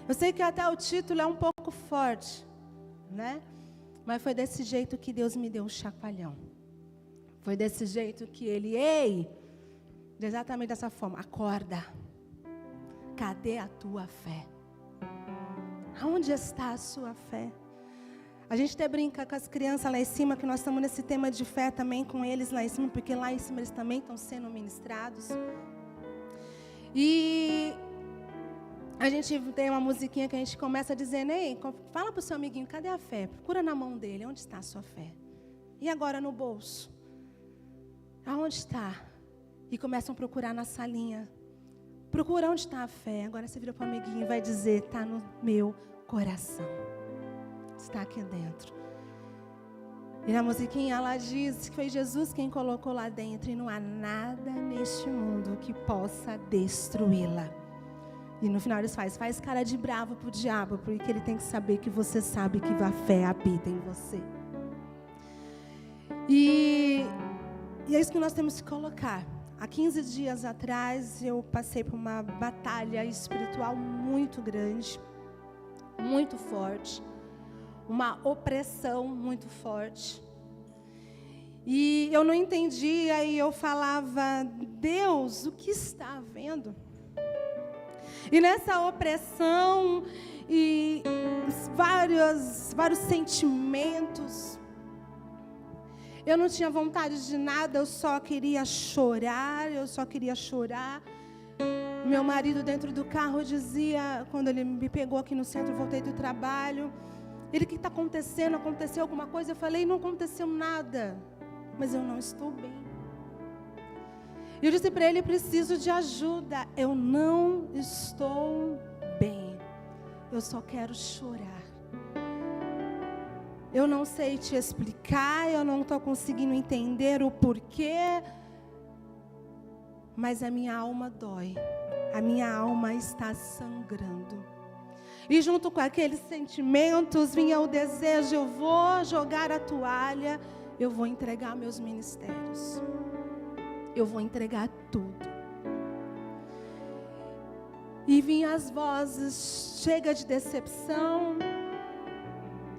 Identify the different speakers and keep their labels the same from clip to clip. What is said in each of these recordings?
Speaker 1: Eu sei que até o título é um pouco forte, né? Mas foi desse jeito que Deus me deu um chacoalhão. Foi desse jeito que Ele, exatamente dessa forma, acorda. Cadê a tua fé? Aonde está a sua fé? A gente até brinca com as crianças lá em cima, que nós estamos nesse tema de fé também com eles lá em cima, porque lá em cima eles também estão sendo ministrados. E a gente tem uma musiquinha que a gente começa dizendo, ei, fala para o seu amiguinho, cadê a fé? Procura na mão dele, onde está a sua fé? E agora no bolso? Aonde está? E começam a procurar na salinha. Procura onde está a fé. Agora você vira para o amiguinho e vai dizer, está no meu coração. Está aqui dentro. E na musiquinha ela diz que foi Jesus quem colocou lá dentro. E não há nada neste mundo que possa destruí-la. E no final eles faz cara de bravo pro diabo, porque ele tem que saber que você sabe que a fé habita em você. E é isso que nós temos que colocar. Há 15 dias atrás eu passei por uma batalha espiritual muito grande, muito forte. Uma opressão muito forte. E eu não entendia e eu falava, Deus, o que está havendo? E nessa opressão e vários sentimentos, eu não tinha vontade de nada, eu só queria chorar. Meu marido dentro do carro dizia, quando ele me pegou aqui no centro, voltei do trabalho, ele, o que está acontecendo? Aconteceu alguma coisa? Eu falei, não aconteceu nada, mas eu não estou bem. E eu disse para ele, preciso de ajuda. Eu não estou bem. Eu só quero chorar. Eu não sei te explicar, eu não estou conseguindo entender o porquê, mas a minha alma dói. A minha alma está sangrando. E junto com aqueles sentimentos vinha o desejo, eu vou jogar a toalha, eu vou entregar meus ministérios. Eu vou entregar tudo. E vinham as vozes, chega de decepção,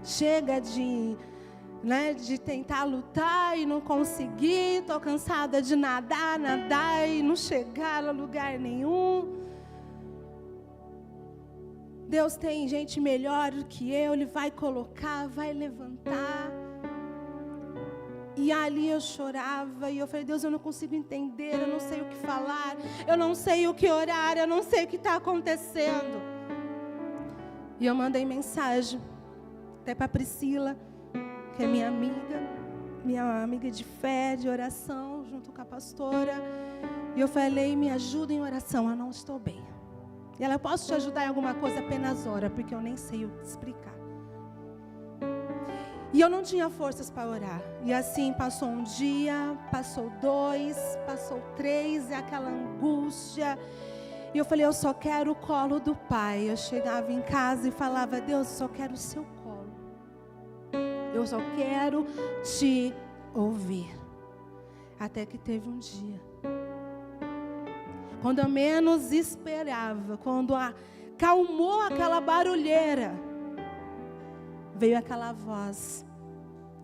Speaker 1: chega de tentar lutar e não conseguir, estou cansada de nadar e não chegar a lugar nenhum. Deus tem gente melhor do que eu, Ele vai colocar, vai levantar. E ali eu chorava e eu falei, Deus, eu não consigo entender, eu não sei o que falar, eu não sei o que orar, eu não sei o que está acontecendo. E eu mandei mensagem até para a Priscila, que é minha amiga de fé, de oração, junto com a pastora. E eu falei, me ajuda em oração, eu não estou bem. E ela, posso te ajudar em alguma coisa? Apenas ora, porque eu nem sei o que explicar. E eu não tinha forças para orar. E assim passou um dia, passou 2, passou 3, e aquela angústia. E eu falei, eu só quero o colo do Pai. Eu chegava em casa e falava, Deus, eu só quero o seu colo. Eu só quero te ouvir. Até que teve um dia, quando eu menos esperava, quando acalmou aquela barulheira, veio aquela voz,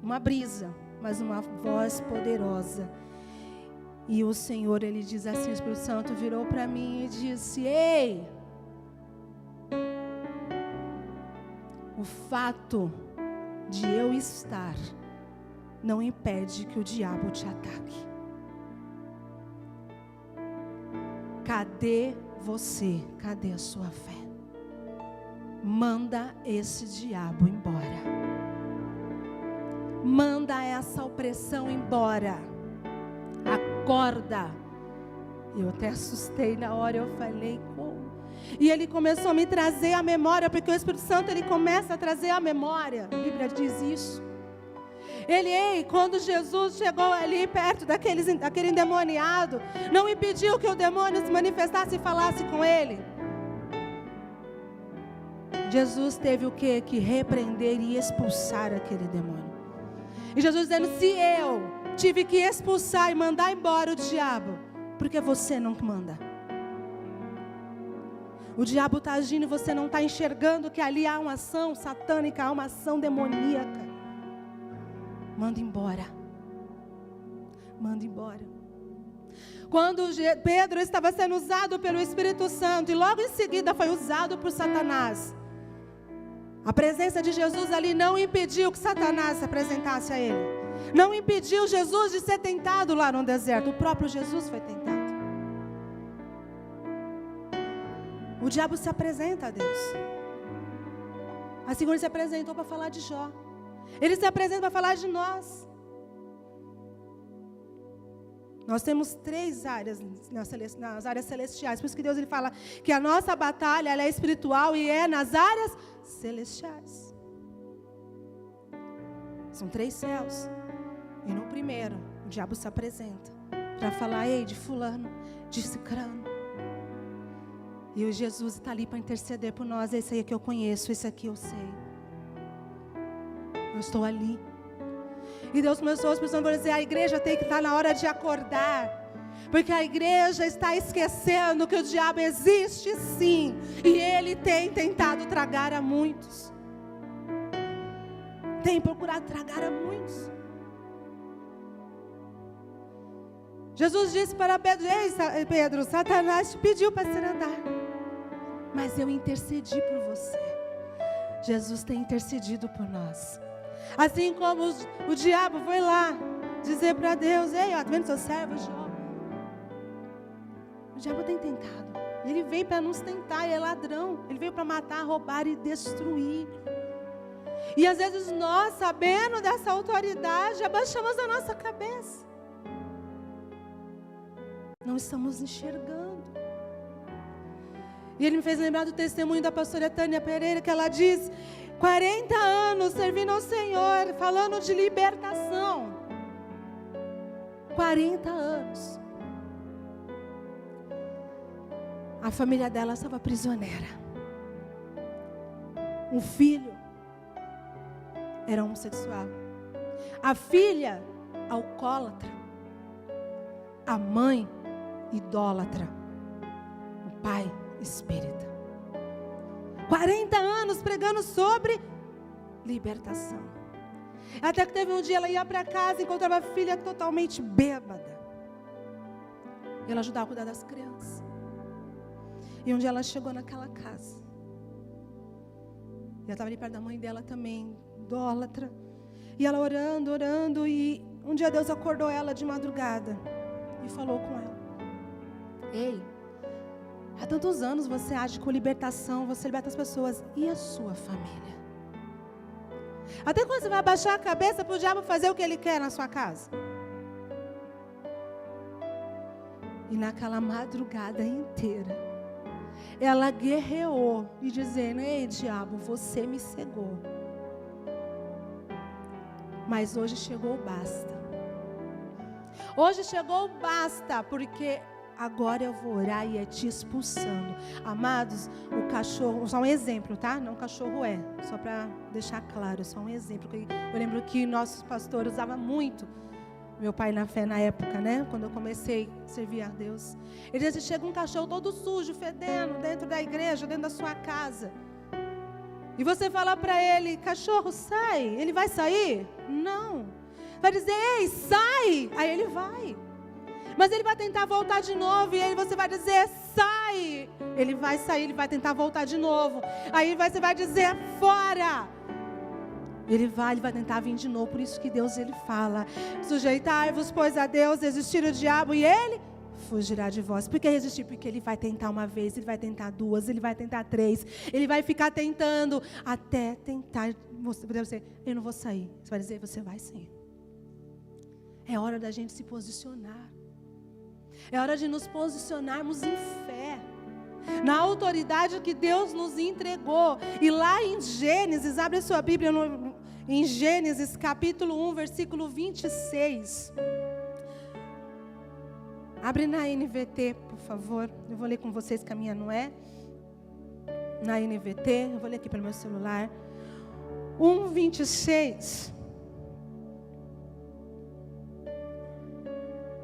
Speaker 1: uma brisa, mas uma voz poderosa. E o Senhor, Ele diz assim, o Espírito Santo virou para mim e disse, ei, o fato de eu estar não impede que o diabo te ataque. Cadê você? Cadê a sua fé? Manda esse diabo embora. Manda essa opressão embora. Acorda. Eu até assustei na hora, eu falei, como? E ele começou a me trazer a memória, porque o Espírito Santo, ele começa a trazer a memória. A Bíblia diz isso. Quando Jesus chegou ali perto daquele endemoniado, não impediu que o demônio se manifestasse e falasse com ele. Jesus teve o quê? Que repreender e expulsar aquele demônio. E Jesus dizendo, se eu tive que expulsar e mandar embora o diabo, por que você não manda? O diabo está agindo e você não está enxergando que ali há uma ação satânica, há uma ação demoníaca. Manda embora. Manda embora. Quando Pedro estava sendo usado pelo Espírito Santo e logo em seguida foi usado por Satanás, a presença de Jesus ali não impediu que Satanás se apresentasse a ele. Não impediu Jesus de ser tentado lá no deserto. O próprio Jesus foi tentado. O diabo se apresenta a Deus. Assim como ele se apresentou para falar de Jó. Ele se apresenta para falar de nós. Nós temos 3 áreas nas áreas celestiais. Por isso que Deus ele fala que a nossa batalha ela é espiritual e é nas áreas celestiais. São 3 céus. E no primeiro, o diabo se apresenta para falar, ei, de fulano, de cicrano. E o Jesus está ali para interceder por nós. Esse aí que eu conheço, esse aqui eu sei. Eu estou ali. E Deus começou a dizer, a igreja tem que estar na hora de acordar. Porque a igreja está esquecendo que o diabo existe sim. E ele tem tentado tragar a muitos. Tem procurado tragar a muitos. Jesus disse para Pedro, ei Pedro, Satanás te pediu para se andar. Mas eu intercedi por você. Jesus tem intercedido por nós. Assim como o diabo foi lá dizer para Deus, ei, ó, tá vendo seu servo Jó? O diabo tem tentado. Ele veio para nos tentar, ele é ladrão. Ele veio para matar, roubar e destruir. E às vezes nós, sabendo dessa autoridade, abaixamos a nossa cabeça. Não estamos enxergando. E ele me fez lembrar do testemunho da pastora Tânia Pereira, que ela diz, 40 anos servindo ao Senhor, falando de libertação. 40 anos. A família dela estava prisioneira. Um filho era homossexual. A filha, alcoólatra. A mãe, idólatra. O pai, espírita. 40 anos pregando sobre libertação. Até que teve um dia, ela ia para casa e encontrava a filha totalmente bêbada. E ela ajudava a cuidar das crianças. E um dia ela chegou naquela casa. E ela estava ali perto da mãe dela também, idólatra. E ela orando, orando. E um dia Deus acordou ela de madrugada e falou com ela. Ei, há tantos anos você age com libertação, você liberta as pessoas. E a sua família? Até quando você vai abaixar a cabeça para o diabo fazer o que ele quer na sua casa? E naquela madrugada inteira, ela guerreou e dizendo, ei diabo, você me cegou. Mas hoje chegou o basta. Hoje chegou o basta, porque agora eu vou orar e é te expulsando. Amados, o cachorro, só um exemplo, tá? Não cachorro só para deixar claro, só um exemplo. Eu lembro que nosso pastor usava muito, meu pai na fé na época, né? Quando eu comecei a servir a Deus. Ele dizia, chega um cachorro todo sujo, fedendo, dentro da igreja, dentro da sua casa. E você fala para ele, cachorro, sai. Ele vai sair? Não. Vai dizer, ei, sai. Aí ele vai. Mas ele vai tentar voltar de novo. E aí você vai dizer, sai. Ele vai sair, ele vai tentar voltar de novo. Aí você vai dizer, fora. Ele vai tentar vir de novo. Por isso que Deus, ele fala, sujeitai-vos, pois a Deus, resistir o diabo e ele fugirá de vós. Por que resistir? Porque ele vai tentar uma vez, ele vai tentar 2, ele vai tentar 3. Ele vai ficar tentando até tentar. Você vai dizer, eu não vou sair. Você vai dizer, você vai sair. É hora da gente se posicionar. É hora de nos posicionarmos em fé. Na autoridade que Deus nos entregou. E lá em Gênesis, abre a sua Bíblia em Gênesis capítulo 1, versículo 26. Abre na NVT, por favor. Eu vou ler com vocês que a minha não é. Na NVT, eu vou ler aqui pelo meu celular. 1:26.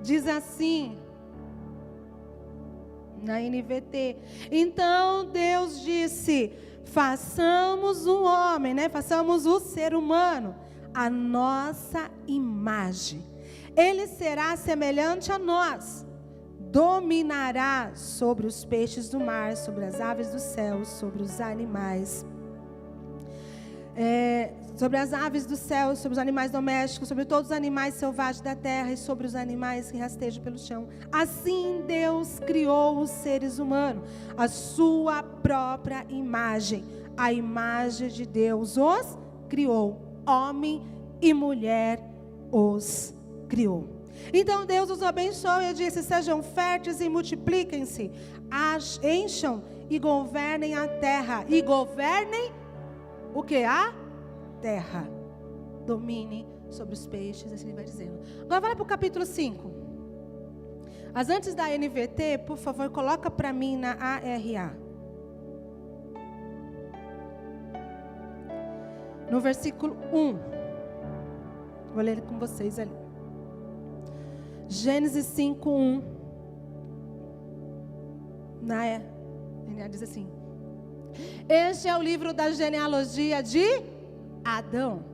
Speaker 1: Diz assim. Na NVT. Então Deus disse: façamos o homem, façamos o ser humano, a nossa imagem. Ele será semelhante a nós. Dominará sobre os peixes do mar, sobre as aves do céu, sobre os animais. Sobre as aves do céu, sobre os animais domésticos, sobre todos os animais selvagens da terra e sobre os animais que rastejam pelo chão. Assim Deus criou os seres humanos, a sua própria imagem. A imagem de Deus os criou, homem e mulher os criou. Então Deus os abençoou e disse: sejam férteis e multipliquem-se, encham e governem a terra. E governem o que? A terra. Domine sobre os peixes, assim ele vai dizendo. Agora vai para o capítulo 5. Mas antes da NVT, por favor, coloca para mim na ARA. No versículo 1. Vou ler com vocês ali. Gênesis 5, 1. Na ARA diz assim: este é o livro da genealogia de Adão.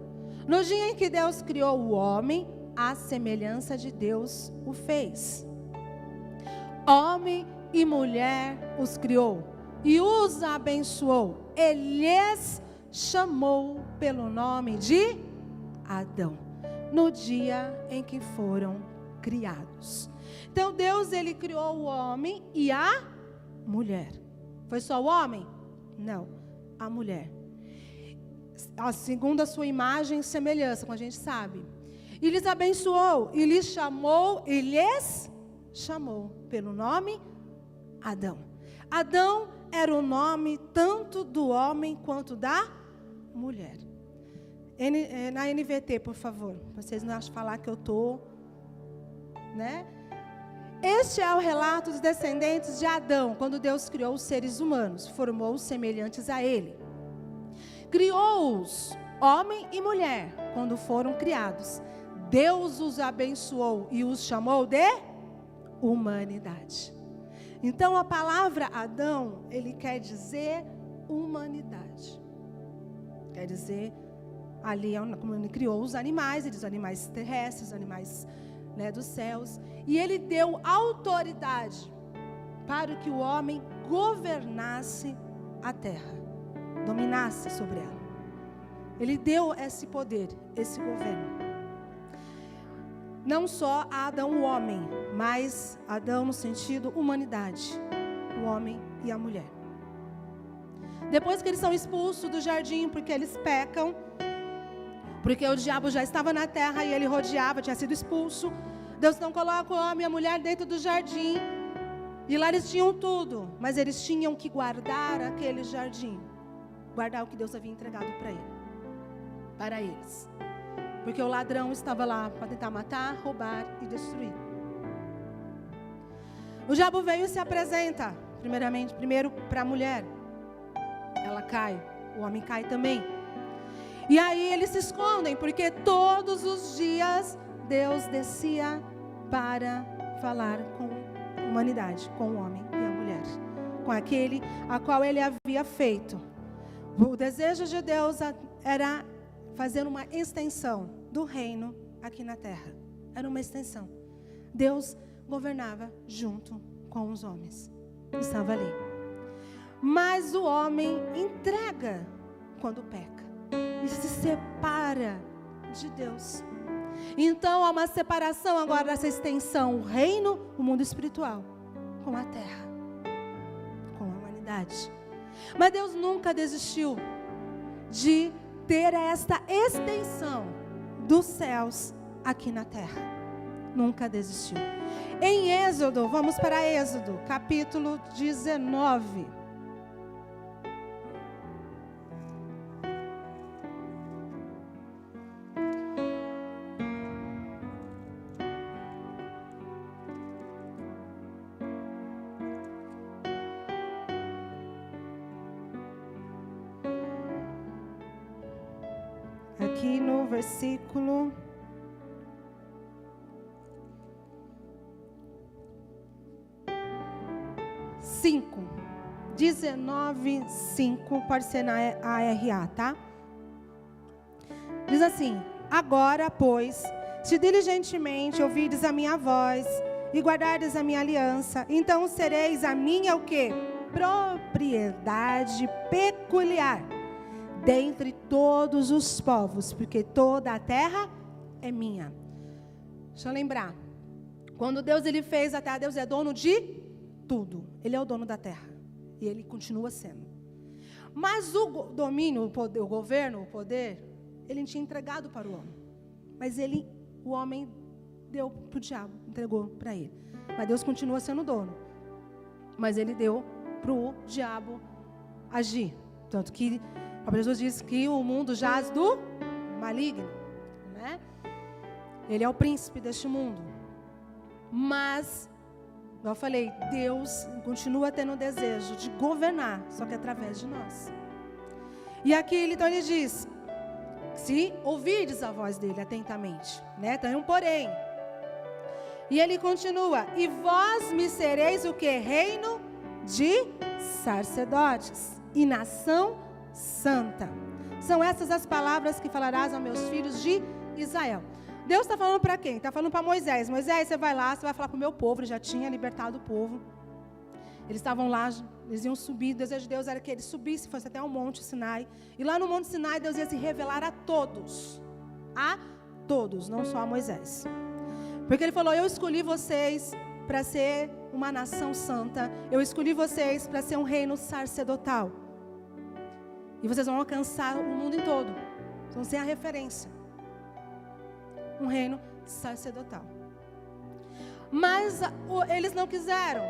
Speaker 1: No dia em que Deus criou o homem, à semelhança de Deus o fez. Homem e mulher os criou e os abençoou. Ele lhes chamou pelo nome de Adão, no dia em que foram criados. Então Deus, ele criou o homem e a mulher. Foi só o homem? Não, a mulher. Segundo a sua imagem e semelhança, como a gente sabe. E lhes abençoou, e lhes chamou pelo nome Adão. Adão era o nome tanto do homem quanto da mulher. Na NVT, por favor, vocês não acham falar que eu estou, Este é o relato dos descendentes de Adão, quando Deus criou os seres humanos, formou-os semelhantes a ele. Criou-os, homem e mulher, quando foram criados. Deus os abençoou e os chamou de humanidade. Então a palavra Adão, ele quer dizer humanidade. Quer dizer, ali como ele criou os animais, ele diz animais terrestres, os animais dos céus. E ele deu autoridade para que o homem governasse a terra, dominasse sobre ela. Ele deu esse poder, esse governo. Não só a Adão, o homem, mas Adão no sentido humanidade, o homem e a mulher. Depois que eles são expulsos do jardim, porque eles pecam, porque o diabo já estava na terra e ele rodeava, tinha sido expulso. Deus não coloca o homem e a mulher dentro do jardim. E lá eles tinham tudo, mas eles tinham que guardar aquele jardim. Guardar o que Deus havia entregado para eles. Porque o ladrão estava lá para tentar matar, roubar e destruir. O diabo veio e se apresenta, primeiro para a mulher. Ela cai, o homem cai também. E aí eles se escondem, porque todos os dias Deus descia para falar com a humanidade, com o homem e a mulher, com aquele a qual ele havia feito. O desejo de Deus era fazer uma extensão do reino aqui na terra. Era uma extensão. Deus governava junto com os homens. Estava ali. Mas o homem entrega quando peca. E se separa de Deus. Então há uma separação agora dessa extensão. O reino, o mundo espiritual, com a terra, com a humanidade. Mas Deus nunca desistiu de ter esta extensão dos céus aqui na terra. Nunca desistiu. Em Êxodo, vamos para Êxodo, capítulo 19. Aqui no versículo 6. 5. 19:5, pode ser na ARA, tá? Diz assim: agora, pois, se diligentemente ouvirdes a minha voz e guardardes a minha aliança, então sereis a minha o quê? Propriedade peculiar dentre todos os povos, porque toda a terra é minha. Deixa eu lembrar. Quando Deus ele fez a terra, Deus é dono de tudo. Ele é o dono da terra. E ele continua sendo. Mas o domínio, o governo, o poder, ele tinha entregado para o homem. Mas o homem deu para o diabo, entregou para ele. Mas Deus continua sendo dono. Mas ele deu para o diabo agir. Tanto que o próprio Jesus diz que o mundo jaz do maligno, né? Ele é o príncipe deste mundo. Mas, como eu falei, Deus continua tendo o desejo de governar, só que através de nós. E aqui então ele diz: se ouvirdes a voz dele atentamente, né? Tem um porém. E ele continua: e vós me sereis o que? Reino de sacerdotes e nação santa. São essas as palavras que falarás aos meus filhos de Israel. Deus está falando para quem? Está falando para Moisés. Moisés, você vai lá, você vai falar com o meu povo. Ele já tinha libertado o povo. Eles estavam lá, eles iam subir. O desejo de Deus era que eles subissem, fosse até o Monte Sinai. E lá no Monte Sinai, Deus ia se revelar a todos. A todos, não só a Moisés. Porque ele falou: eu escolhi vocês para ser uma nação santa. Eu escolhi vocês para ser um reino sacerdotal. E vocês vão alcançar o mundo em todo. Vão ser a referência. Um reino sacerdotal. Mas eles não quiseram.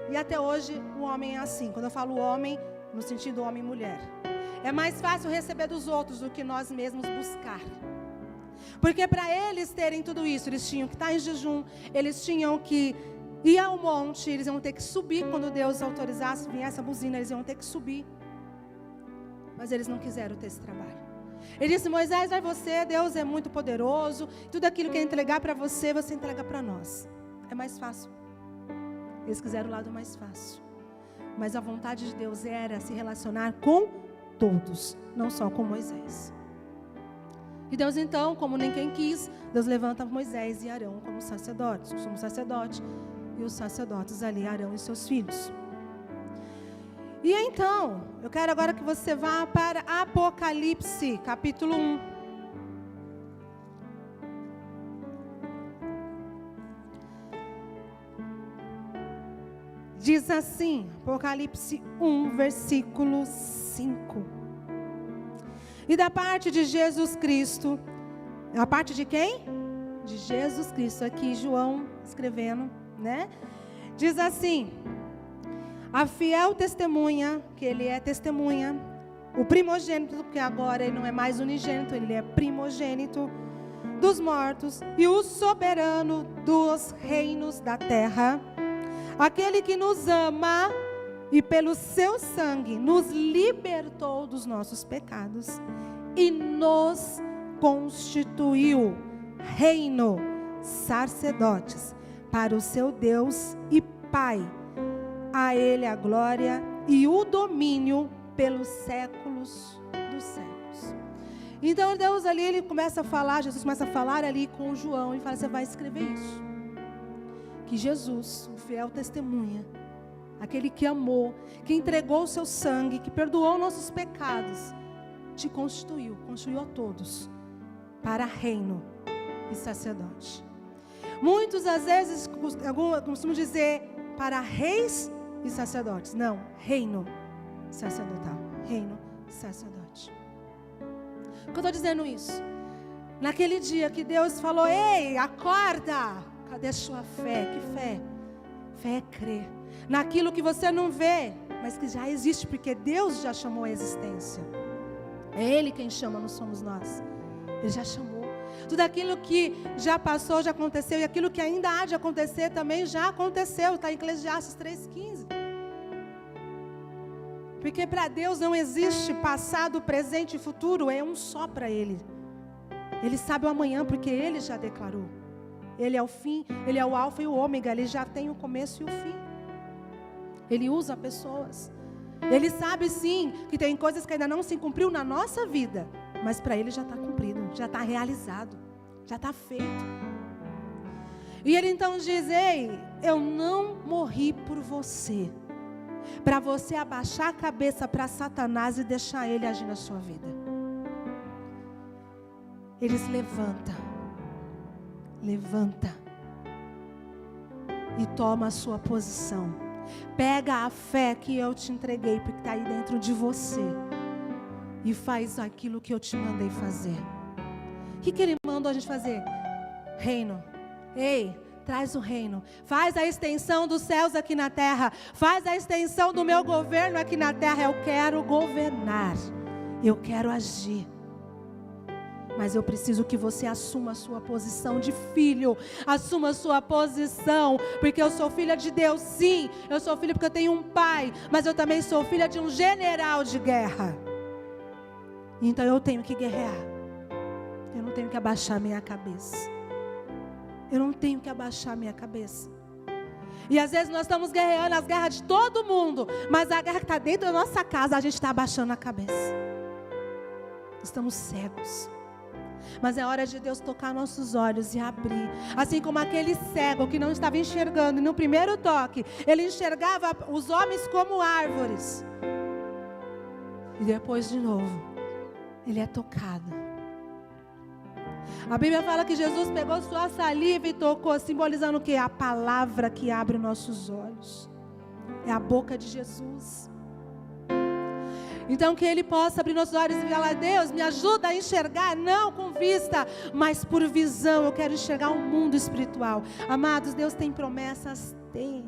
Speaker 1: E até hoje o homem é assim. Quando eu falo homem, no sentido homem e mulher, é mais fácil receber dos outros do que nós mesmos buscar. Porque para eles terem tudo isso, eles tinham que estar em jejum, eles tinham que ir ao monte, eles iam ter que subir quando Deus autorizasse, viesse a buzina, eles iam ter que subir. Mas eles não quiseram ter esse trabalho. Ele disse: Moisés, vai você, Deus é muito poderoso, tudo aquilo que eu entregar para você, você entrega para nós. É mais fácil. Eles quiseram o lado mais fácil. Mas a vontade de Deus era se relacionar com todos, não só com Moisés. E Deus então, como ninguém quis, Deus levanta Moisés e Arão como sacerdotes. Nós somos sacerdotes, e os sacerdotes ali, Arão e seus filhos. E então, eu quero agora que você vá para Apocalipse, capítulo 1. Diz assim, Apocalipse 1, versículo 5. E da parte de Jesus Cristo, a parte de quem? De Jesus Cristo, aqui João escrevendo, né? Diz assim: a fiel testemunha, que ele é testemunha, o primogênito, porque agora ele não é mais unigênito, ele é primogênito dos mortos, e o soberano dos reinos da terra, aquele que nos ama e pelo seu sangue nos libertou dos nossos pecados e nos constituiu reino, sacerdotes para o seu Deus e Pai. A Ele a glória e o domínio pelos séculos dos séculos. Então Deus ali, ele começa a falar, Jesus começa a falar ali com João e fala: você vai escrever isso. Que Jesus, o fiel testemunha, aquele que amou, que entregou o seu sangue, que perdoou nossos pecados, te constituiu a todos para reino e sacerdote. Muitos às vezes costumam dizer para reis e sacerdotes. Não, reino sacerdotal. Reino sacerdote. Por que eu estou dizendo isso? Naquele dia que Deus falou: ei, acorda! Cadê a sua fé? Que fé? Fé é crer naquilo que você não vê, mas que já existe, porque Deus já chamou a existência. É Ele quem chama, não somos nós. Ele já chamou. Tudo aquilo que já passou, já aconteceu, e aquilo que ainda há de acontecer também já aconteceu. Está em Eclesiastes 3,15. Porque para Deus não existe passado, presente e futuro, é um só para Ele. Ele sabe o amanhã, porque Ele já declarou. Ele é o fim, Ele é o alfa e o ômega, Ele já tem o começo e o fim. Ele usa pessoas. Ele sabe sim que tem coisas que ainda não se cumpriu na nossa vida, mas para Ele já está cumprido, já está realizado, já está feito. E Ele então diz: ei, eu não morri por você, para você abaixar a cabeça para Satanás e deixar ele agir na sua vida. Ele se levanta e toma a sua posição. Pega a fé que eu te entreguei, porque está aí dentro de você, e faz aquilo que eu te mandei fazer. O que Ele mandou a gente fazer? Reino. Ei, traz o reino. Faz a extensão dos céus aqui na terra. Faz a extensão do meu governo aqui na terra. Eu quero governar. Eu quero agir. Mas eu preciso que você assuma a sua posição de filho. Assuma a sua posição. Porque eu sou filha de Deus, sim. Eu sou filha porque eu tenho um pai. Mas eu também sou filha de um general de guerra. Então eu tenho que guerrear. Eu não tenho que abaixar minha cabeça. Eu não tenho que abaixar minha cabeça. E às vezes nós estamos guerreando as guerras de todo mundo. Mas a guerra que está dentro da nossa casa, a gente está abaixando a cabeça. Estamos cegos. Mas é hora de Deus tocar nossos olhos e abrir. Assim como aquele cego que não estava enxergando, e no primeiro toque, ele enxergava os homens como árvores. E depois de novo, ele é tocado. A Bíblia fala que Jesus pegou sua saliva e tocou, simbolizando o quê? A palavra que abre nossos olhos. É a boca de Jesus. Então que Ele possa abrir nossos olhos e falar: Deus, me ajuda a enxergar, não com vista, mas por visão. Eu quero enxergar o mundo espiritual. Amados, Deus tem promessas? Tem.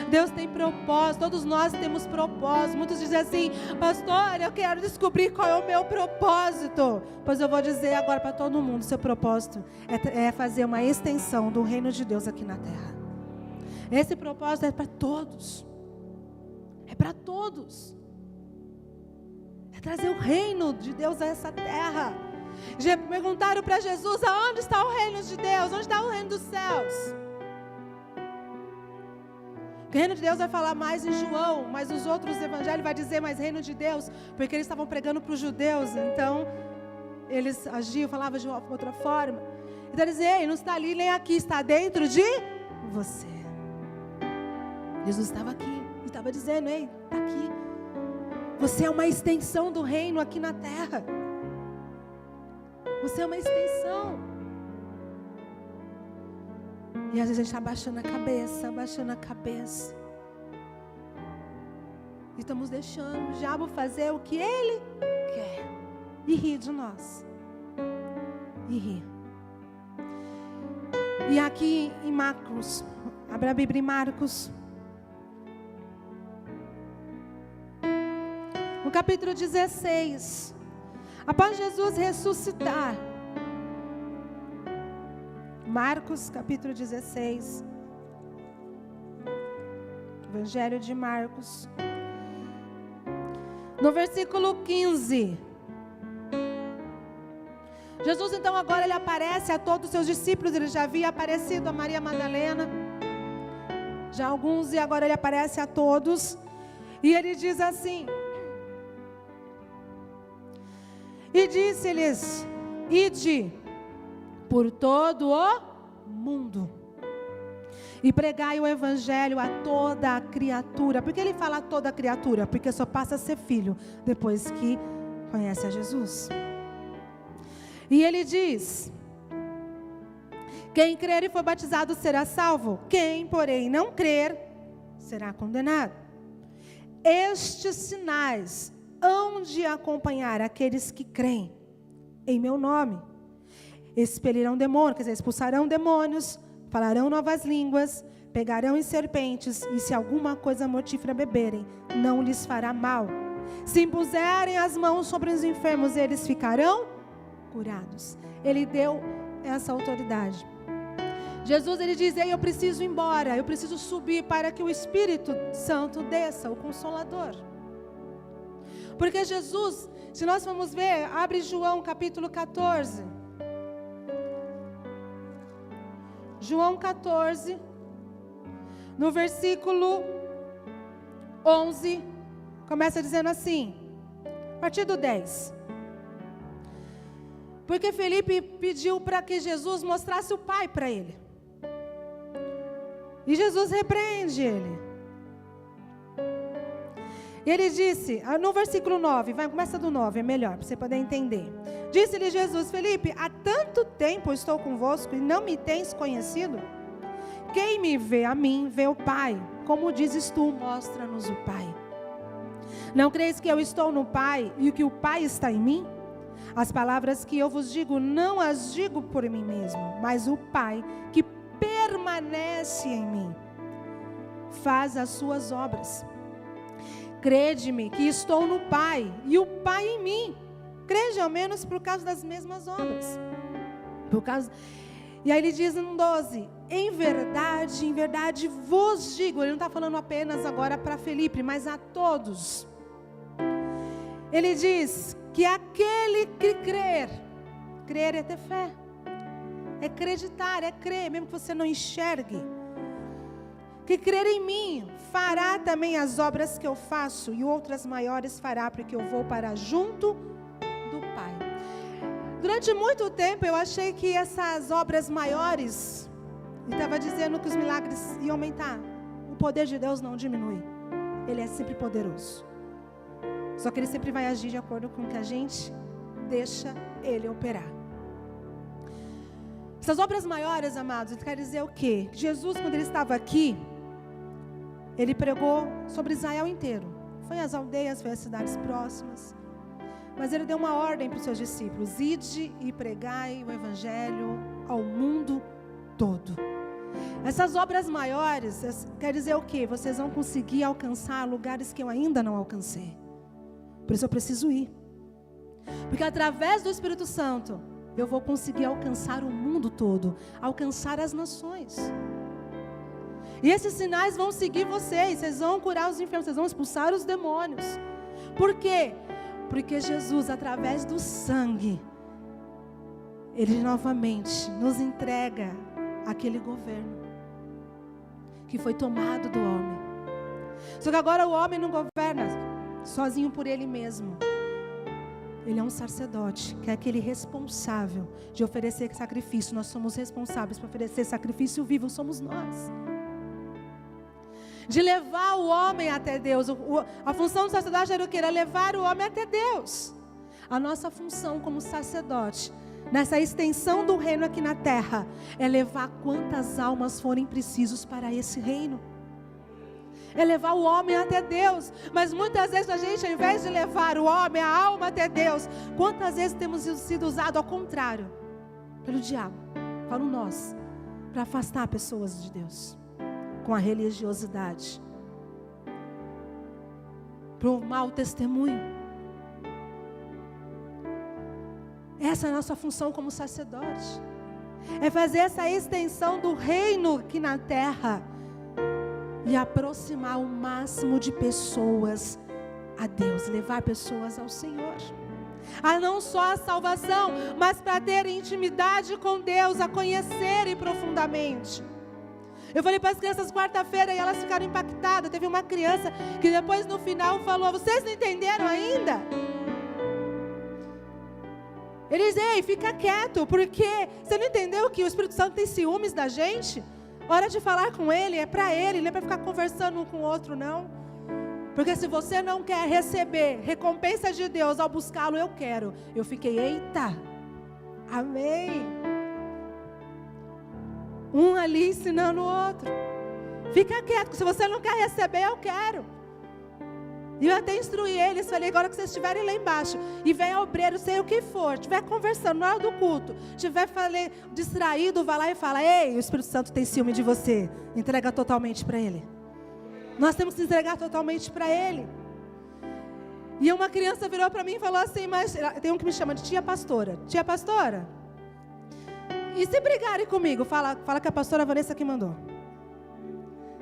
Speaker 1: Deus tem propósito, todos nós temos propósito. Muitos dizem assim: pastor, eu quero descobrir qual é o meu propósito. Pois eu vou dizer agora para todo mundo: seu propósito é fazer uma extensão do reino de Deus aqui na terra. Esse propósito é para todos. É para todos. É trazer o reino de Deus a essa terra. Já perguntaram para Jesus: aonde está o reino de Deus? Onde está o reino dos céus? O reino de Deus vai falar mais em João, mas os outros evangelhos vai dizer mais reino de Deus, porque eles estavam pregando para os judeus, então eles agiam, falavam de uma outra forma. Então eles diziam: ei, não está ali nem aqui, está dentro de você. Jesus estava aqui, estava dizendo: ei, está aqui. Você é uma extensão do reino aqui na terra. Você é uma extensão. E às vezes a gente está abaixando a cabeça. E estamos deixando o diabo fazer o que ele quer. E rir de nós. E rir. E aqui em Marcos, abra a Bíblia em Marcos. No capítulo 16. Após Jesus ressuscitar. Marcos, capítulo 16. Evangelho de Marcos. No versículo 15. Jesus então agora ele aparece a todos os seus discípulos. Ele já havia aparecido a Maria Madalena. Já alguns, e agora ele aparece a todos. E ele diz assim: e disse-lhes: ide por todo o mundo e pregai o evangelho a toda a criatura. Por que ele fala a toda a criatura? Porque só passa a ser filho depois que conhece a Jesus. E ele diz: quem crer e for batizado será salvo, quem porém não crer será condenado. Estes sinais hão de acompanhar aqueles que creem em meu nome. Expelirão demônios, quer dizer, expulsarão demônios, falarão novas línguas, pegarão em serpentes, e se alguma coisa mortífera beberem, não lhes fará mal. Se impuserem as mãos sobre os enfermos, eles ficarão curados. Ele deu essa autoridade. Jesus, ele diz: ei, eu preciso ir embora, eu preciso subir para que o Espírito Santo desça, o Consolador. Porque Jesus, se nós formos ver, abre João capítulo 14. João 14, no versículo 11, começa dizendo assim, a partir do 10. Porque Felipe pediu para que Jesus mostrasse o Pai para ele. E Jesus repreende ele. Ele disse, no versículo 9, começa do 9, é melhor, para você poder entender. Disse-lhe Jesus, Felipe, há tanto tempo estou convosco e não me tens conhecido? Quem me vê a mim, vê o Pai. Como dizes tu, mostra-nos o Pai. Não creis que eu estou no Pai e que o Pai está em mim? As palavras que eu vos digo, não as digo por mim mesmo, mas o Pai que permanece em mim faz as suas obras. Crede-me que estou no Pai e o Pai em mim. Crede ao menos por causa das mesmas obras. E aí ele diz no 12, em verdade vos digo. Ele não está falando apenas agora para Felipe, mas a todos. Ele diz que aquele que crer é ter fé, é acreditar, é crer, mesmo que você não enxergue. Que crer em mim fará também as obras que eu faço, e outras maiores fará, porque eu vou para junto do Pai. Durante muito tempo eu achei que essas obras maiores, ele estava dizendo que os milagres iam aumentar. O poder de Deus não diminui, Ele é sempre poderoso. Só que Ele sempre vai agir de acordo com o que a gente deixa Ele operar. Essas obras maiores, amados, quer dizer o quê? Jesus, quando Ele estava aqui, Ele pregou sobre Israel inteiro. Foi às aldeias, foi às cidades próximas. Mas Ele deu uma ordem para os seus discípulos: ide e pregai o Evangelho ao mundo todo. Essas obras maiores, quer dizer o quê? Vocês vão conseguir alcançar lugares que eu ainda não alcancei. Por isso eu preciso ir. Porque através do Espírito Santo, eu vou conseguir alcançar o mundo todo, alcançar as nações. E esses sinais vão seguir vocês vão curar os enfermos, vocês vão expulsar os demônios. Por quê? Porque Jesus, através do sangue, Ele novamente nos entrega aquele governo que foi tomado do homem. Só que agora o homem não governa sozinho por ele mesmo. Ele é um sacerdote, que é aquele responsável de oferecer sacrifício. Nós somos responsáveis por oferecer sacrifício vivo, somos nós. De levar o homem até Deus. A função do sacerdote era o quê? Era levar o homem até Deus. A nossa função como sacerdote, nessa extensão do reino aqui na terra, é levar quantas almas forem precisos para esse reino. É levar o homem até Deus. Mas muitas vezes a gente, ao invés de levar o homem, a alma até Deus, quantas vezes temos sido usados ao contrário, pelo diabo, para nós, para afastar pessoas de Deus, com a religiosidade, para o mau testemunho. Essa é a nossa função como sacerdote, é fazer essa extensão do reino aqui na terra e aproximar o máximo de pessoas a Deus, levar pessoas ao Senhor, a não só a salvação, mas para ter intimidade com Deus, a conhecerem profundamente. Eu falei para as crianças quarta-feira e elas ficaram impactadas. Teve uma criança que depois no final falou: vocês não entenderam ainda? Eles, ei, fica quieto, porque você não entendeu que o Espírito Santo tem ciúmes da gente? Hora de falar com Ele, é para Ele, não é para ficar conversando um com o outro, não. Porque se você não quer receber recompensa de Deus ao buscá-lo, eu quero. Eu fiquei, eita, amém. Um ali ensinando o outro. Fica quieto, se você não quer receber, eu quero. E eu até instruí eles, falei, agora que vocês estiverem lá embaixo, e vem obreiro, sei o que for, estiver conversando na hora do culto, estiver distraído, vai lá e fala: ei, o Espírito Santo tem ciúme de você, entrega totalmente para Ele. Nós temos que entregar totalmente para Ele. E uma criança virou para mim e falou assim, mas tem um que me chama de tia pastora. Tia pastora, e se brigarem comigo, fala que a pastora Vanessa que mandou.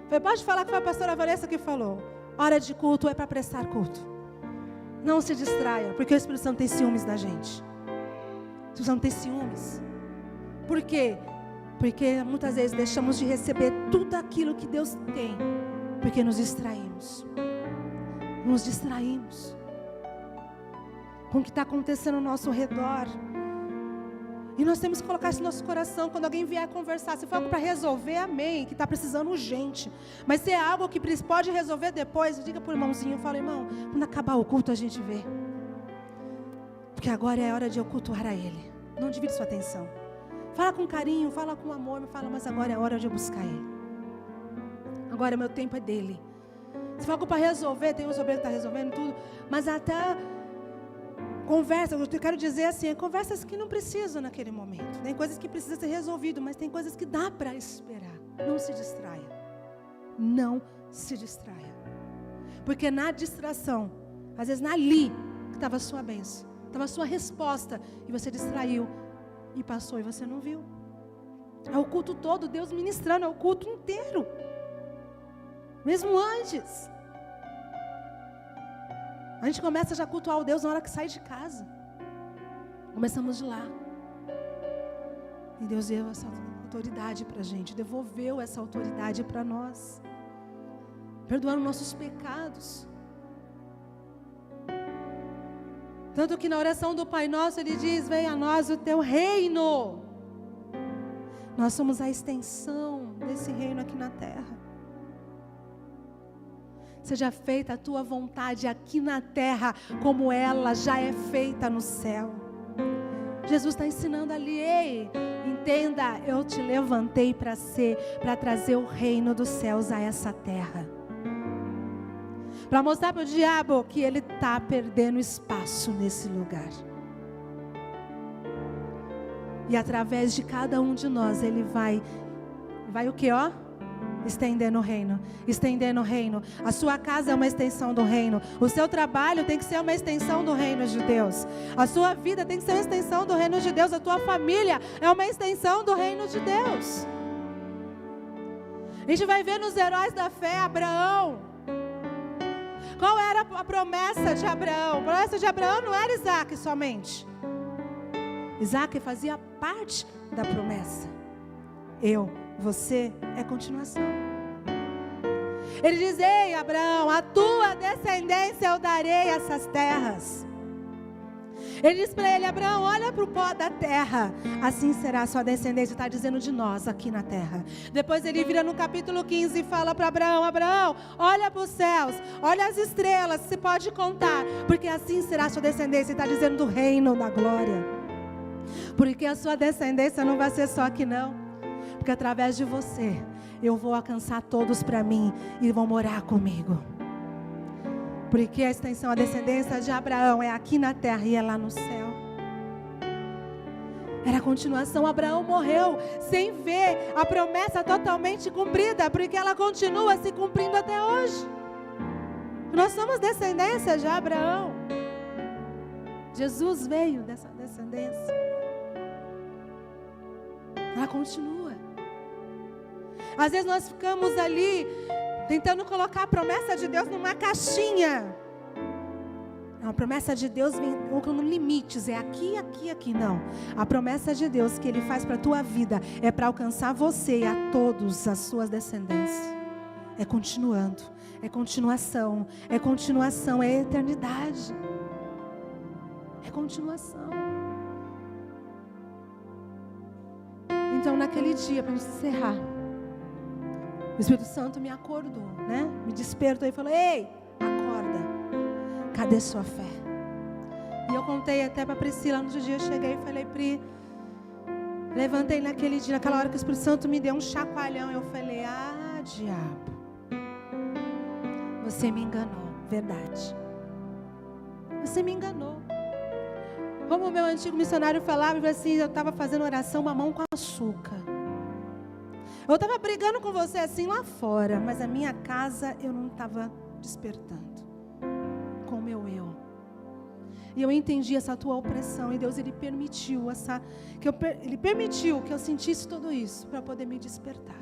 Speaker 1: Falei, pode falar que foi a pastora Vanessa que falou. Hora de culto é para prestar culto. Não se distraia, porque o Espírito Santo tem ciúmes da gente. O Espírito Santo tem ciúmes. Por quê? Porque muitas vezes deixamos de receber tudo aquilo que Deus tem, porque nos distraímos. nos distraímos com o que está acontecendo ao nosso redor. E nós temos que colocar isso no nosso coração. Quando alguém vier conversar, se for algo para resolver, amém, que está precisando urgente. Mas se é algo que pode resolver depois, diga para o irmãozinho, fala, irmão, quando acabar o culto a gente vê. Porque agora é hora de eu cultuar a Ele. Não divide sua atenção. Fala com carinho, fala com amor, mas agora é hora de eu buscar Ele. Agora meu tempo é dele. Se for algo para resolver, tem uns obreiros que estão resolvendo tudo, mas até conversa, eu quero dizer assim, conversas que não precisam naquele momento. Tem coisas que precisam ser resolvidas, mas tem coisas que dá para esperar. Não se distraia. Não se distraia. Porque na distração, às vezes ali que estava a sua bênção, estava a sua resposta, e você distraiu, e passou, e você não viu. É o culto todo, Deus ministrando, é o culto inteiro. Mesmo antes. A gente começa já a cultuar o Deus na hora que sai de casa. Começamos de lá. E Deus deu essa autoridade para a gente, devolveu essa autoridade para nós, perdoando nossos pecados. Tanto que na oração do Pai Nosso Ele diz, venha a nós o teu reino. Nós somos a extensão desse reino aqui na terra. Seja feita a tua vontade aqui na terra, como ela já é feita no céu. Jesus está ensinando ali, ei, entenda, eu te levantei para trazer o reino dos céus a essa terra. Para mostrar para o diabo que ele está perdendo espaço nesse lugar. E através de cada um de nós, ele vai o que, ó? Estendendo o reino, estendendo o reino. A sua casa é uma extensão do reino. O seu trabalho tem que ser uma extensão do reino de Deus. A sua vida tem que ser uma extensão do reino de Deus. A tua família é uma extensão do reino de Deus. A gente vai ver nos heróis da fé, Abraão. Qual era a promessa de Abraão? A promessa de Abraão não era Isaac somente. Isaac fazia parte da promessa. Você é continuação. Ele diz, ei Abraão, a tua descendência eu darei essas terras. Ele diz para ele, Abraão, olha para o pó da terra, assim será a sua descendência. Está dizendo de nós aqui na terra. Depois ele vira no capítulo 15 e fala para Abraão, Abraão, olha para os céus, olha as estrelas, se pode contar, porque assim será a sua descendência. Está dizendo do reino da glória. Porque a sua descendência não vai ser só aqui não. Porque através de você, eu vou alcançar todos para mim e vão morar comigo. Porque a extensão, a descendência de Abraão é aqui na terra e é lá no céu. Era a continuação. Abraão morreu sem ver a promessa totalmente cumprida, porque ela continua se cumprindo até hoje. Nós somos descendência de Abraão. Jesus veio dessa descendência. Ela continua. Às vezes nós ficamos ali tentando colocar a promessa de Deus numa caixinha. Não, a promessa de Deus vem colocando limites, é aqui, aqui, aqui. Não, a promessa de Deus que Ele faz para a tua vida é para alcançar você e a todos as suas descendências. É continuando, é continuação, é eternidade. É continuação. Então naquele dia, para a gente encerrar, o Espírito Santo me acordou, né? Me despertou e falou, ei, acorda, cadê sua fé? E eu contei até para a Priscila, no outro dia eu cheguei e falei, Pri, levantei naquele dia, naquela hora que o Espírito Santo me deu um chacoalhão, eu falei, diabo, você me enganou, verdade, você me enganou. Como o meu antigo missionário falava, assim, eu estava fazendo oração mamão com açúcar. Eu estava brigando com você assim lá fora, mas a minha casa eu não estava despertando com o meu eu. E eu entendi essa tua opressão, e Deus ele permitiu Ele permitiu que eu sentisse tudo isso para poder me despertar.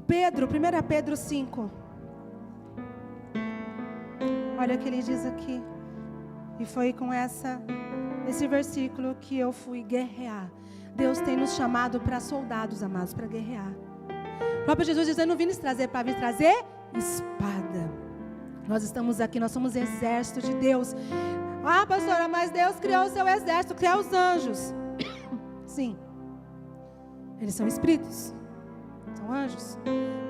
Speaker 1: 1 Pedro 5. Olha o que ele diz aqui. E foi com esse versículo que eu fui guerrear. Deus tem nos chamado para soldados, amados, para guerrear. O próprio Jesus diz, eu não vim trazer para vir trazer espada. Nós estamos aqui, nós somos exército de Deus. Ah, pastora, mas Deus criou o seu exército, criou os anjos. Sim, eles são espíritos, são anjos.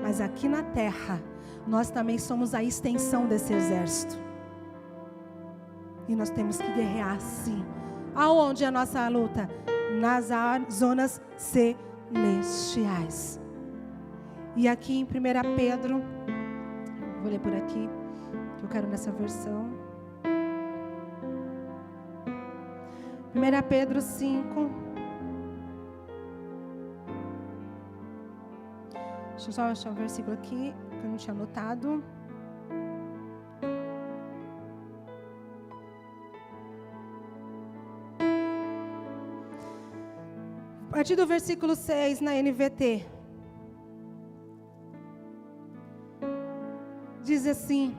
Speaker 1: Mas aqui na terra, nós também somos a extensão desse exército. E nós temos que guerrear sim. Aonde é a nossa luta? Nas zonas celestiais. E aqui em 1 Pedro, vou ler por aqui, que eu quero nessa versão. 1 Pedro 5. Deixa eu só achar o versículo aqui, que eu não tinha anotado. A partir do versículo 6 na NVT. Diz assim: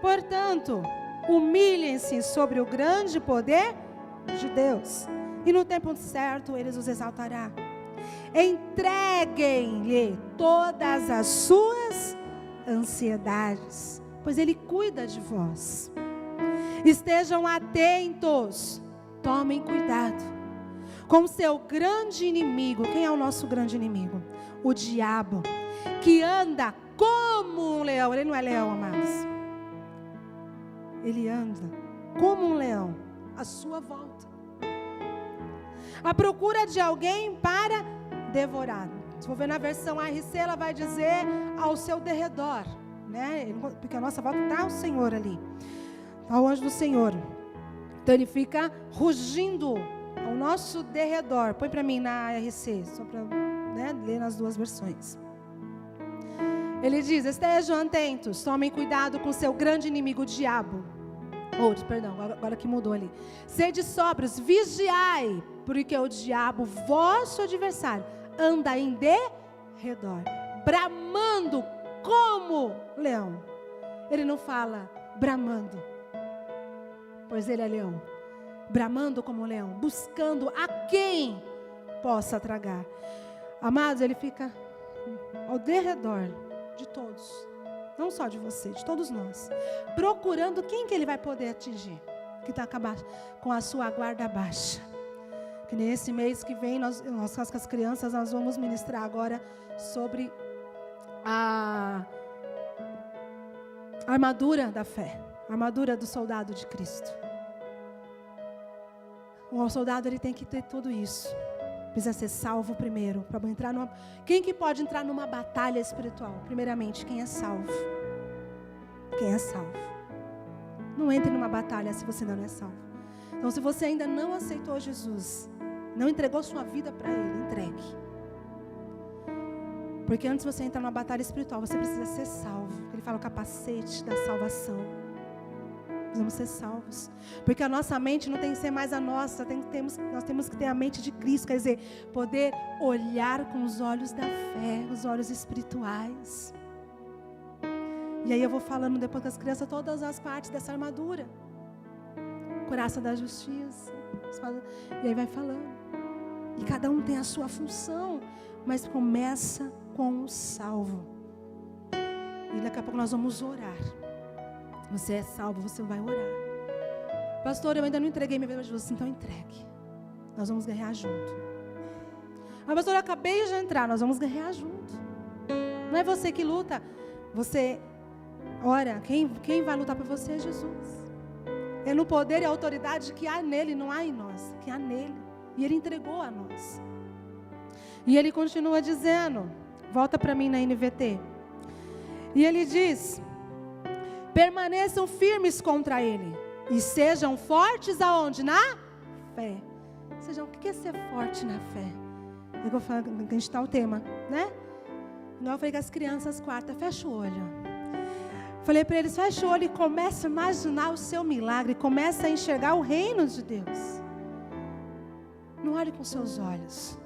Speaker 1: portanto, humilhem-se sobre o grande poder de Deus, e no tempo certo Ele os exaltará. Entreguem-lhe todas as suas ansiedades, pois Ele cuida de vós. Estejam atentos, tomem cuidado com seu grande inimigo. Quem é o nosso grande inimigo? O diabo, que anda como um leão. Ele não é leão, amados. Ele anda como um leão à sua volta, à procura de alguém para devorar. Se for ver na versão RC, ela vai dizer ao seu derredor, né? Porque a nossa volta está o Senhor ali, está o anjo do Senhor. Então ele fica rugindo ao nosso derredor. Põe para mim na RC, só para, né, ler nas duas versões. Ele diz: estejam atentos, tomem cuidado com seu grande inimigo, o diabo. Agora que mudou ali. Sede sóbrios, vigiai, porque o diabo, vosso adversário, anda em derredor, bramando como leão. Ele não fala bramando, pois ele é leão. Bramando como um leão, buscando a quem possa tragar. Amados, ele fica ao derredor de todos, não só de você, de todos nós, procurando quem que ele vai poder atingir, que está com a sua guarda baixa. Que nesse mês que vem, nós com as crianças, nós vamos ministrar agora sobre a armadura da fé, a armadura do soldado de Cristo. O soldado, ele tem que ter tudo isso. Precisa ser salvo primeiro, para entrar numa... Quem que pode entrar numa batalha espiritual? Primeiramente, quem é salvo. Quem é salvo. Não entre numa batalha se você ainda não é salvo. Então, se você ainda não aceitou Jesus, não entregou sua vida para Ele, entregue. Porque antes de você entrar numa batalha espiritual, você precisa ser salvo. Ele fala o capacete da salvação. Precisamos ser salvos. Porque a nossa mente não tem que ser mais a nossa. Nós temos que ter a mente de Cristo. Quer dizer, poder olhar com os olhos da fé, os olhos espirituais. E aí eu vou falando depois com as crianças todas as partes dessa armadura. Coraça da justiça. E aí vai falando. E cada um tem a sua função. Mas começa com o salvo. E daqui a pouco nós vamos orar. Você é salvo, você vai orar. Pastor, eu ainda não entreguei minha vida a Jesus. Então entregue. Nós vamos guerrear junto. Ah, pastor, eu acabei de entrar. Nós vamos guerrear junto. Não é você que luta. Você ora. Quem vai lutar por você é Jesus. É no poder e a autoridade que há nele, não há em nós. Que há nele. E ele entregou a nós. E ele continua dizendo. Volta para mim na NVT. E ele diz: permaneçam firmes contra ele e sejam fortes aonde? Na fé. O que é ser forte na fé? Eu vou falar, a gente está o tema, né? Eu falei com as crianças quarta, fecha o olho. Falei para eles, fecha o olho e começa a imaginar o seu milagre, começa a enxergar o reino de Deus. Não olhe com seus olhos.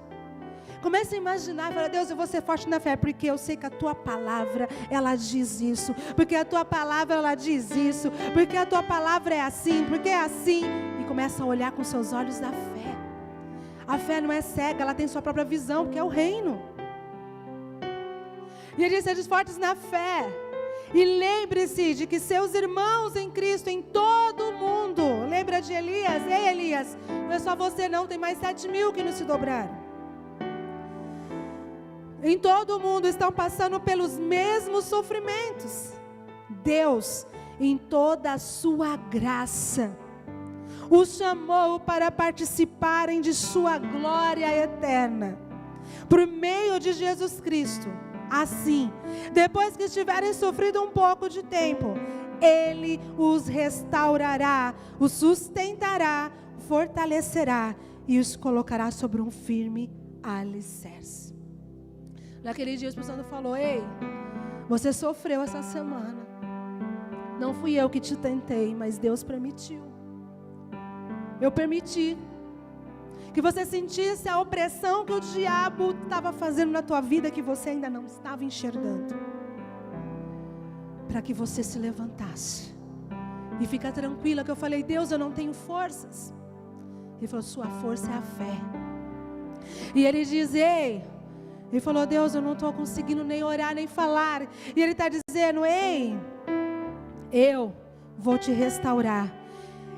Speaker 1: Comece a imaginar, fala, Deus, eu vou ser forte na fé, porque eu sei que a tua palavra, ela diz isso, porque a tua palavra, ela diz isso, porque a tua palavra é assim, porque é assim, e começa a olhar com seus olhos da fé. A fé não é cega, ela tem sua própria visão, porque é o reino. E ele diz: sede fortes na fé. E lembre-se de que seus irmãos em Cristo em todo o mundo, lembra de Elias? Ei, Elias, não é só você não, tem mais 7.000 que não se dobraram. Em todo o mundo estão passando pelos mesmos sofrimentos. Deus, em toda a sua graça, os chamou para participarem de sua glória eterna, por meio de Jesus Cristo. Assim, depois que tiverem sofrido um pouco de tempo, Ele os restaurará, os sustentará, fortalecerá e os colocará sobre um firme alicerce. Naquele dia o Espírito Santo falou: ei, você sofreu essa semana. Não fui eu que te tentei, mas Deus permitiu. Eu permiti que você sentisse a opressão que o diabo estava fazendo na tua vida, que você ainda não estava enxergando, para que você se levantasse. E fica tranquila que eu falei: Deus, eu não tenho forças. Ele falou: sua força é a fé. E ele diz: ei, ele falou: Deus, eu não estou conseguindo nem orar, nem falar. E ele está dizendo: ei, eu vou te restaurar,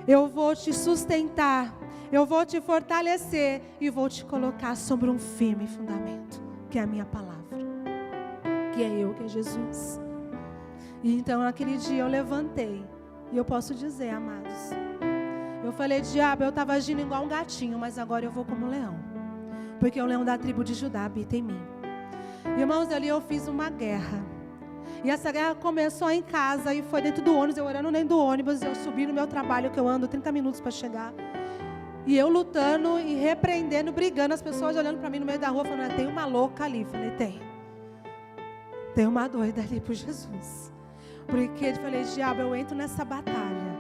Speaker 1: eu vou te sustentar, eu vou te fortalecer e vou te colocar sobre um firme fundamento, que é a minha palavra, que é eu, que é Jesus. E então naquele dia eu levantei, e eu posso dizer, amados, eu falei: diabo, eu estava agindo igual um gatinho, mas agora eu vou como um leão, porque o leão da tribo de Judá habita em mim. Irmãos, ali eu fiz uma guerra. E essa guerra começou em casa e foi dentro do ônibus, eu orando dentro do ônibus, eu subi no meu trabalho, que eu ando 30 minutos para chegar. E eu lutando e repreendendo, brigando, as pessoas olhando para mim no meio da rua, falando: tem uma louca ali. Falei: tem uma doida ali por Jesus. Porque eu falei: diabo, eu entro nessa batalha.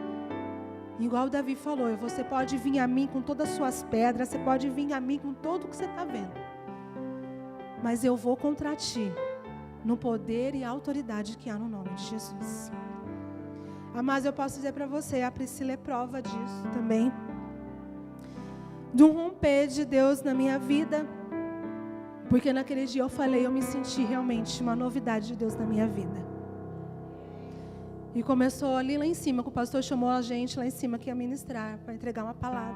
Speaker 1: Igual o Davi falou: você pode vir a mim com todas as suas pedras, você pode vir a mim com tudo o que você está vendo, mas eu vou contra ti, no poder e autoridade que há no nome de Jesus. Mas eu posso dizer para você, a Priscila é prova disso também, de um romper de Deus na minha vida, porque naquele dia eu falei, eu me senti realmente uma novidade de Deus na minha vida. E começou ali lá em cima, que o pastor chamou a gente lá em cima que ia ministrar, para entregar uma palavra.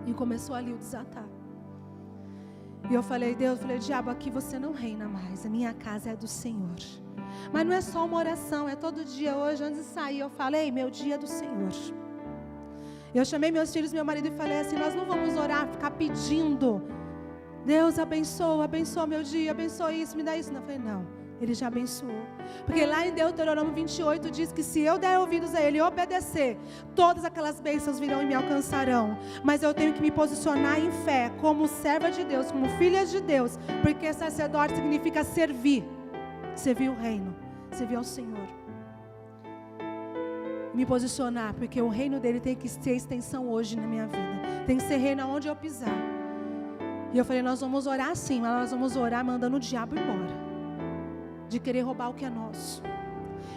Speaker 1: E começou ali o desatar. E eu falei: Deus, diabo, aqui você não reina mais, a minha casa é do Senhor. Mas não é só uma oração, é todo dia. Hoje, antes de sair, eu falei: meu dia é do Senhor. Eu chamei meus filhos, meu marido, e falei assim: nós não vamos orar, ficar pedindo, Deus abençoa, abençoa meu dia, abençoa isso, me dá isso. Não, eu falei: não, Ele já abençoou. Porque lá em Deuteronômio 28 diz que se eu der ouvidos a Ele e obedecer, todas aquelas bênçãos virão e me alcançarão. Mas eu tenho que me posicionar em fé, como serva de Deus, como filha de Deus, porque sacerdote significa servir o reino, servir ao Senhor. Me posicionar, porque o reino dele tem que ser extensão hoje na minha vida, tem que ser reino aonde eu pisar. E eu falei: nós vamos orar assim, mas nós vamos orar mandando o diabo embora, de querer roubar o que é nosso,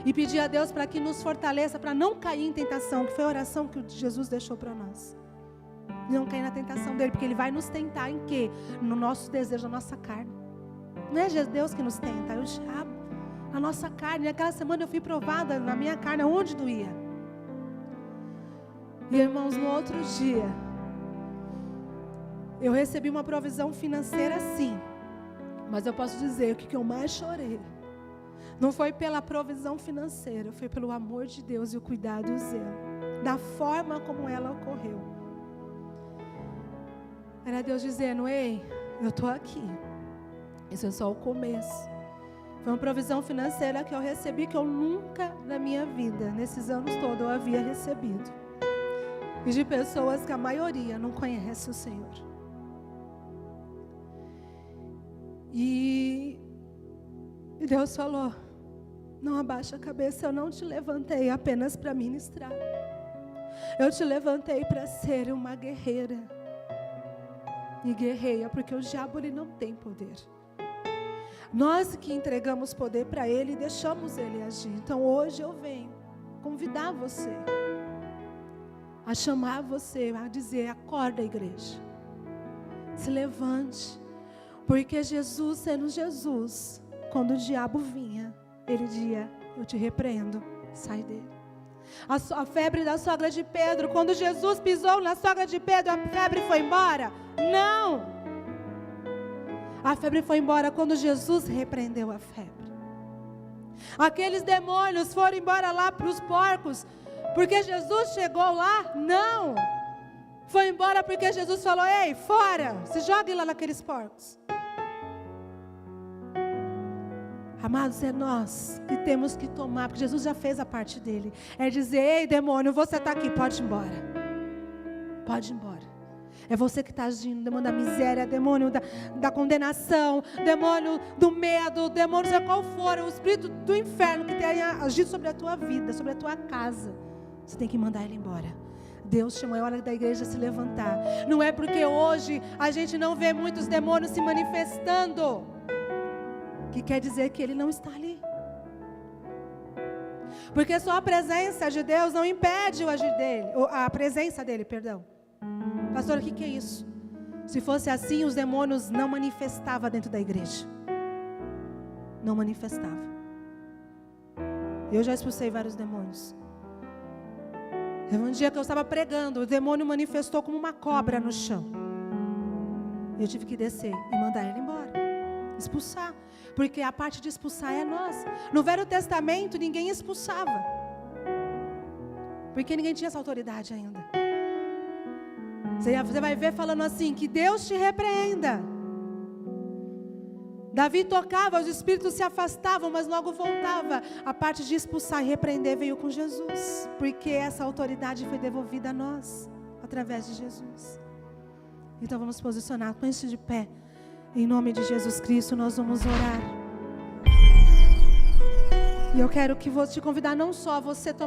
Speaker 1: e pedir a Deus para que nos fortaleça, para não cair em tentação, que foi a oração que Jesus deixou para nós, não cair na tentação dele, porque ele vai nos tentar em quê? No nosso desejo, na nossa carne. Não é Deus que nos tenta, é o diabo, a nossa carne. Naquela semana eu fui provada na minha carne, aonde doía. E irmãos, no outro dia eu recebi uma provisão financeira, sim, mas eu posso dizer que o que eu mais chorei não foi pela provisão financeira, foi pelo amor de Deus e o cuidado e o zelo, da forma como ela ocorreu. Era Deus dizendo: ei, eu estou aqui, isso é só o começo. Foi uma provisão financeira que eu recebi, que eu nunca na minha vida, nesses anos todos, eu havia recebido. E de pessoas que a maioria não conhece o Senhor. E Deus falou: não abaixa a cabeça, eu não te levantei apenas para ministrar. Eu te levantei para ser uma guerreira. E guerreia, porque o diabo ele não tem poder. Nós que entregamos poder para ele e deixamos ele agir. Então hoje eu venho convidar você, a chamar você, a dizer: acorda, igreja, se levante, porque Jesus, sendo Jesus, quando o diabo vinha, ele dizia: eu te repreendo, sai dele. A febre da sogra de Pedro, quando Jesus pisou na sogra de Pedro, a febre foi embora? Não! A febre foi embora quando Jesus repreendeu a febre. Aqueles demônios foram embora lá para os porcos, porque Jesus chegou lá? Não! Foi embora porque Jesus falou: ei, fora, se jogue lá naqueles porcos. Amados, é nós que temos que tomar, porque Jesus já fez a parte dele. É dizer: ei, demônio, você está aqui, pode ir embora. Pode ir embora. É você que está agindo, demônio da miséria, demônio da condenação, demônio do medo, demônio seja qual for, o espírito do inferno que tenha agido sobre a tua vida, sobre a tua casa. Você tem que mandar ele embora. Deus chamou, é hora da igreja se levantar. Não é porque hoje a gente não vê muitos demônios se manifestando que quer dizer que ele não está ali. Porque só a presença de Deus não impede o agir dele, a presença dele, perdão. Pastor, o que é isso? Se fosse assim, os demônios não manifestavam dentro da igreja. Não manifestavam. Eu já expulsei vários demônios. Teve um dia que eu estava pregando, o demônio manifestou como uma cobra no chão. Eu tive que descer e mandar ele embora. Expulsar. Porque a parte de expulsar é nossa. No Velho Testamento ninguém expulsava. Porque ninguém tinha essa autoridade ainda. Você vai ver falando assim: que Deus te repreenda. Davi tocava, os espíritos se afastavam, mas logo voltava. A parte de expulsar e repreender veio com Jesus. Porque essa autoridade foi devolvida a nós, através de Jesus. Então vamos posicionar, põe-se de pé. Em nome de Jesus Cristo, nós vamos orar. E eu quero te convidar não só a você tomar